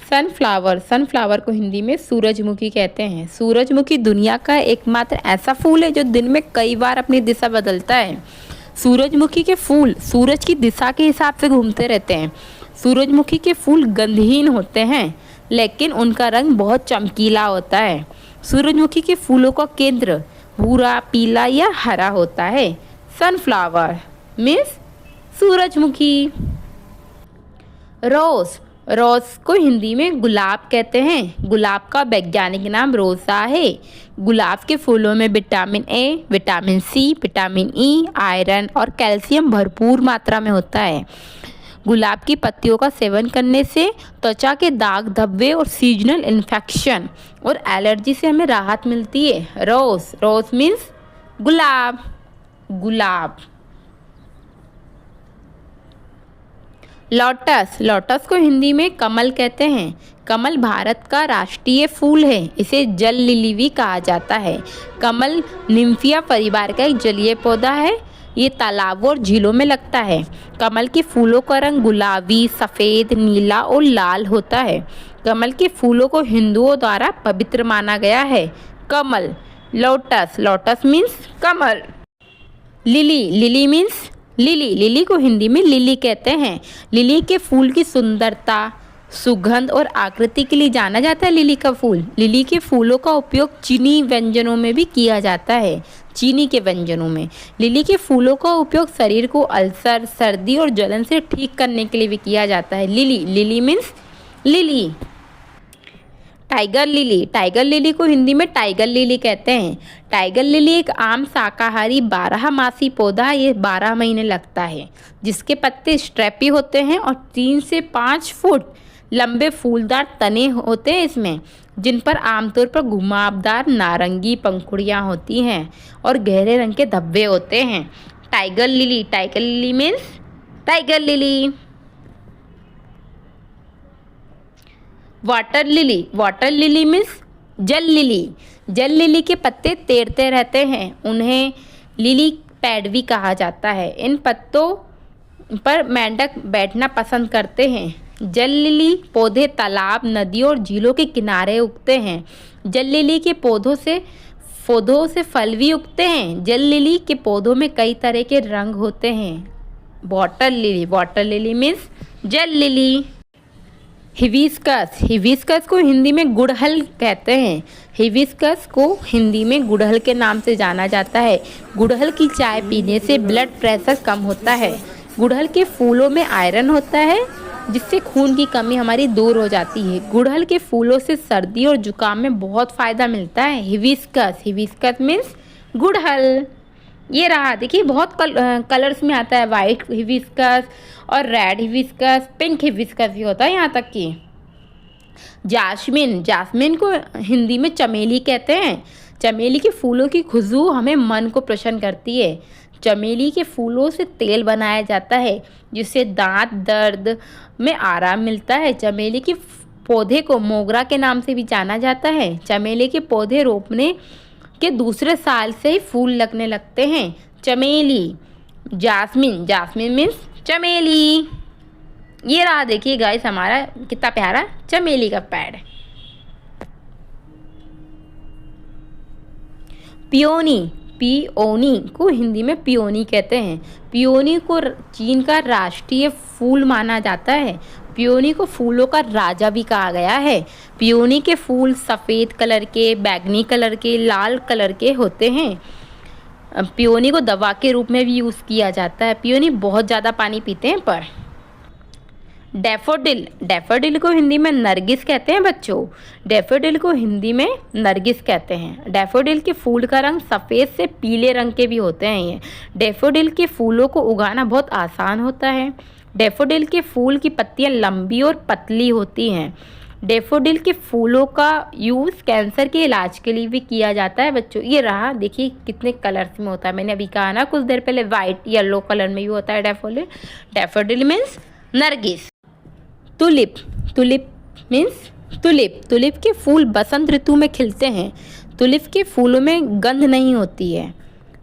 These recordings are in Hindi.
सनफ्लावर, सनफ्लावर को हिंदी में सूरजमुखी कहते हैं। सूरजमुखी दुनिया का एकमात्र ऐसा फूल है जो दिन में कई बार अपनी दिशा बदलता है। सूरजमुखी के फूल सूरज की दिशा के हिसाब से घूमते रहते हैं। सूरजमुखी के फूल गंधहीन होते हैं, लेकिन उनका रंग बहुत चमकीला होता है। सूरजमुखी के फूलों का केंद्र भूरा, पीला या हरा होता है। सनफ्लावर मीन्स सूरजमुखी। रोज, रोज को हिंदी में गुलाब कहते हैं। गुलाब का वैज्ञानिक नाम रोसा है। गुलाब के फूलों में vitamin A, vitamin C, vitamin E, iron और कैल्शियम भरपूर मात्रा में होता है। गुलाब की पत्तियों का सेवन करने से त्वचा के दाग धब्बे और सीजनल इन्फेक्शन और एलर्जी से हमें राहत मिलती है। रोज, रोज मीन्स गुलाब, गुलाब। लोटस, लोटस को हिंदी में कमल कहते हैं। कमल भारत का राष्ट्रीय फूल है। इसे जल लिली भी कहा जाता है। कमल निम्फिया परिवार का एक जलीय पौधा है। ये तालाबों और झीलों में लगता है। कमल के फूलों का रंग गुलाबी, सफ़ेद, नीला और लाल होता है। कमल के फूलों को हिंदुओं द्वारा पवित्र माना गया है। कमल, लोटस, लोटस मीन्स कमल। Lily, lily means lily, lily को हिंदी में लिली कहते हैं। लिली के फूल की सुंदरता, सुगंध और आकृति के लिए जाना जाता है। लिली का फूल, लिली के फूलों का उपयोग चीनी व्यंजनों में भी किया जाता है। चीनी के व्यंजनों में लिली के फूलों का उपयोग शरीर को अल्सर, सर्दी और जलन से ठीक करने के लिए भी किया जाता है। Lily, lily means lily. Tiger lily, tiger lily को हिंदी में टाइगर लिली कहते हैं। टाइगर लिली एक आम शाकाहारी 12 मासी पौधा है। ये 12 महीने लगता है, जिसके पत्ते स्ट्रैपी होते हैं और 3 से 5 फुट लंबे फूलदार तने होते हैं इसमें, जिन पर आमतौर पर घुमावदार नारंगी पंखुड़ियाँ होती हैं और गहरे रंग के धब्बे होते हैं। Tiger lily, tiger lily means tiger lily. Water lily, water lily means जल लिली। जल लिली के पत्ते तैरते रहते हैं। उन्हें लिली पैड भी कहा जाता है। इन पत्तों पर मेंढक बैठना पसंद करते हैं। जल लिली पौधे तालाब, नदियों और झीलों के किनारे उगते हैं। जल लिली के पौधों से फल भी उगते हैं। जल लिली के पौधों में कई तरह के रंग होते हैं। Water lily, water lily means जल लिली। हिबिस्कस, हिबिस्कस को हिंदी में गुड़हल कहते हैं। हिबिस्कस को हिंदी में गुड़हल के नाम से जाना जाता है। गुड़हल की चाय पीने से ब्लड प्रेशर कम होता है। गुड़हल के फूलों में आयरन होता है, जिससे खून की कमी हमारी दूर हो जाती है। गुड़हल के फूलों से सर्दी और जुकाम में बहुत फ़ायदा मिलता है। हिबिस्कस, हिबिस्कस मीन्स गुड़हल। ये रहा, देखिए बहुत कलर्स में आता है। वाइट हिबिस्कस और रेड हिबिस्कस, पिंक हिबिस्कस भी होता है यहाँ तक कि। जास्मिन, जास्मिन को हिंदी में चमेली कहते हैं। चमेली के फूलों की खुशबू हमें मन को प्रसन्न करती है। चमेली के फूलों से तेल बनाया जाता है, जिससे दांत दर्द में आराम मिलता है। चमेली के पौधे को मोगरा के नाम से भी जाना जाता है। चमेली के पौधे रोपने के दूसरे साल से ही फूल लगने लगते हैं। चमेली, जास्मिन, जास्मिन मीन्स चमेली। ये रहा, देखिए गाइस हमारा कितना प्यारा चमेली का पेड़। पियोनी, पियोनी को हिंदी में पियोनी कहते हैं। पियोनी को चीन का राष्ट्रीय फूल माना जाता है। पियोनी को फूलों का राजा भी कहा गया है। पियोनी के फूल सफ़ेद कलर के, बैंगनी कलर के, लाल कलर के होते हैं। पियोनी को दवा के रूप में भी यूज़ किया जाता है। पियोनी बहुत ज़्यादा पानी पीते हैं। पर डैफोडिल, डैफोडिल को हिंदी में नरगिस कहते हैं बच्चों। डैफोडिल को हिंदी में नरगिस कहते हैं। डैफोडिल के फूल का रंग सफ़ेद से पीले रंग के भी होते हैं। ये डैफोडिल के फूलों को उगाना बहुत आसान होता है। डैफोडिल के फूल की पत्तियां लंबी और पतली होती हैं। डैफोडिल के फूलों का यूज़ कैंसर के इलाज के लिए भी किया जाता है बच्चों। ये रहा, देखिए कितने कलर्स में होता है। मैंने अभी कहा ना कुछ देर पहले, वाइट, येलो कलर में भी होता है daffodil. Daffodil means Nargis. Tulip, tulip means tulip. Tulip के फूल बसंत ऋतु में खिलते हैं। तुलिप के फूलों में गंध नहीं होती है।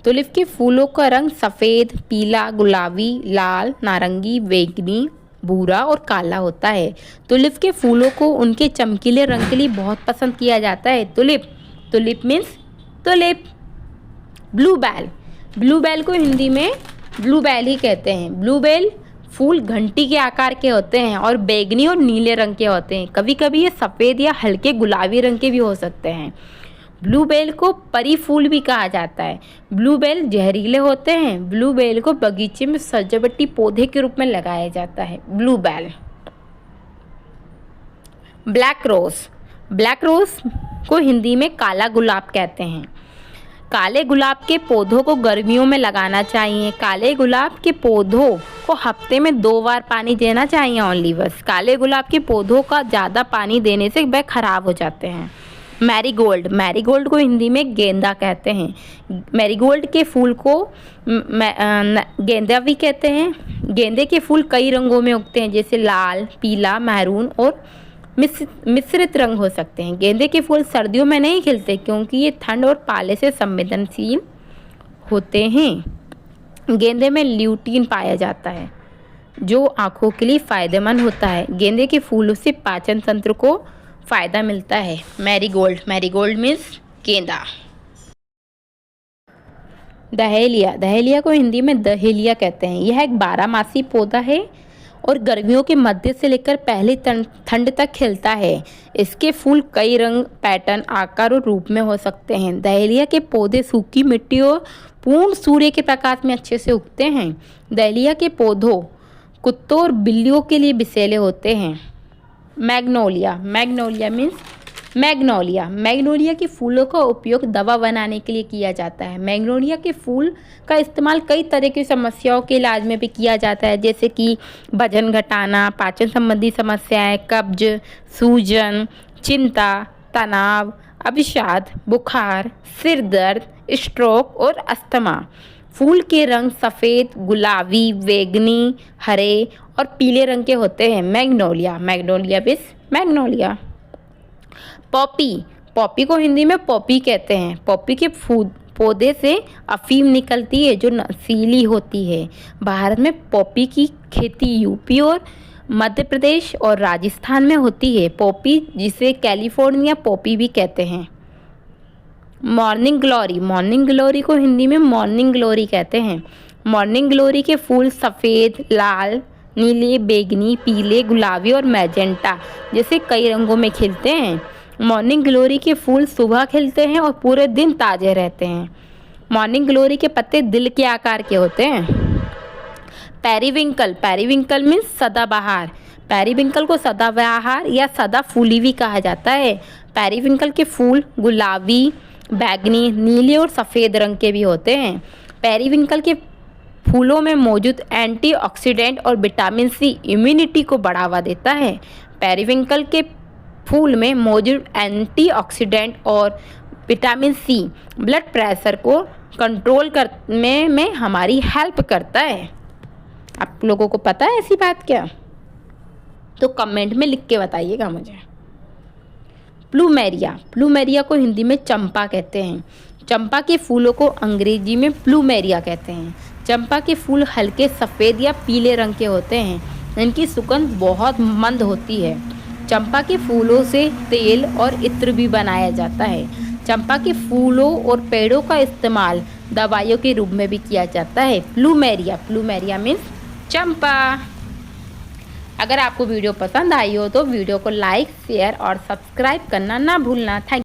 तुलिप के फूलों का रंग सफ़ेद, पीला, गुलाबी, लाल, नारंगी, बैंगनी भूरा और काला होता है। टुलिप के फूलों को उनके चमकीले रंग के लिए बहुत पसंद किया जाता है। Tulip means tulip. ब्लूबेल को हिंदी में ब्लूबेल ही कहते हैं। ब्लूबेल फूल घंटी के आकार के होते हैं और बैंगनी और नीले रंग के होते हैं। कभी कभी ये सफ़ेद या हल्के गुलाबी रंग के भी हो सकते हैं। ब्लूबेल को परी फूल भी कहा जाता है। ब्लूबेल जहरीले होते हैं। ब्लूबेल को बगीचे में सजावटी पौधे के रूप में लगाया जाता है। ब्लूबेल। ब्लैक रोज को हिंदी में काला गुलाब कहते हैं। काले गुलाब के पौधों को गर्मियों में लगाना चाहिए। काले गुलाब के पौधों को हफ्ते में 2 बार पानी देना चाहिए ओनली बस। काले गुलाब के पौधों का ज़्यादा पानी देने से वह खराब हो जाते हैं। मैरीगोल्ड को हिंदी में गेंदा कहते हैं। मैरीगोल्ड के फूल को गेंदा भी कहते हैं। गेंदे के फूल कई रंगों में उगते हैं, जैसे लाल, पीला, मैरून और मिश्रित रंग हो सकते हैं। गेंदे के फूल सर्दियों में नहीं खिलते क्योंकि ये ठंड और पाले से संवेदनशील होते हैं। गेंदे में ल्यूटीन पाया जाता है जो आँखों के लिए फ़ायदेमंद होता है। गेंदे के फूलों से पाचन तंत्र को फ़ायदा मिलता है। मैरीगोल्ड मीन्स गेंदा। दहलिया को हिंदी में दहेलिया कहते हैं। यह एक 12 पौधा है और गर्मियों के मध्य से लेकर पहली ठंड तक खिलता है। इसके फूल कई रंग, पैटर्न, आकार और रूप में हो सकते हैं। दहलिया के पौधे सूखी मिट्टी और पूर्ण सूर्य के प्रकाश में अच्छे से उगते हैं। दहलिया के पौधों कुत्तों और बिल्लियों के लिए विषैले होते हैं। मैग्नोलिया के फूलों का उपयोग दवा बनाने के लिए किया जाता है। मैग्नोलिया के फूल का इस्तेमाल कई तरह की समस्याओं के इलाज में भी किया जाता है, जैसे कि वजन घटाना, पाचन संबंधी समस्याएं, कब्ज, सूजन, चिंता, तनाव, अवसाद, बुखार, सिर दर्द, स्ट्रोक और अस्थमा। फूल के रंग सफ़ेद, गुलाबी, बैंगनी, हरे और पीले रंग के होते हैं। मैग्नोलिया। पॉपी को हिंदी में पॉपी कहते हैं। पॉपी के पौधे से अफीम निकलती है जो नशीली होती है। भारत में पॉपी की खेती यूपी और मध्य प्रदेश और राजस्थान में होती है। पॉपी, जिसे कैलिफोर्निया पॉपी भी कहते हैं। मॉर्निंग ग्लोरी को हिंदी में मॉर्निंग ग्लोरी कहते हैं। मॉर्निंग ग्लोरी के फूल सफ़ेद, लाल, नीले, बैंगनी, पीले, गुलाबी और मैजेंटा जैसे कई रंगों में खिलते हैं। मॉर्निंग ग्लोरी के फूल सुबह खिलते हैं और पूरे दिन ताज़े रहते हैं। मॉर्निंग ग्लोरी के पत्ते दिल के आकार के होते हैं। पेरीविंकल मीन्स सदाबहार। पेरीविंकल को सदाबहार या सदा फूली भी कहा जाता है। पेरीविंकल के फूल गुलाबी, बैंगनी, नीले और सफ़ेद रंग के भी होते हैं। पेरीविंकल के फूलों में मौजूद एंटीऑक्सीडेंट और विटामिन सी इम्यूनिटी को बढ़ावा देता है। पेरीविंकल के फूल में मौजूद एंटीऑक्सीडेंट और विटामिन सी ब्लड प्रेशर को कंट्रोल करने में हमारी हेल्प करता है। आप लोगों को पता है ऐसी बात क्या? तो कमेंट में लिख के बताइएगा मुझे। प्लूमेरिया को हिंदी में चंपा कहते हैं। चंपा के फूलों को अंग्रेजी में प्लूमेरिया कहते हैं। चंपा के फूल हल्के सफ़ेद या पीले रंग के होते हैं। इनकी सुगंध बहुत मंद होती है। चंपा के फूलों से तेल और इत्र भी बनाया जाता है। चंपा के फूलों और पेड़ों का इस्तेमाल दवाइयों के रूप में भी किया जाता है। प्लूमेरिया मीन्स चंपा। अगर आपको वीडियो पसंद आई हो तो वीडियो को लाइक, शेयर और सब्सक्राइब करना ना भूलना। थैंक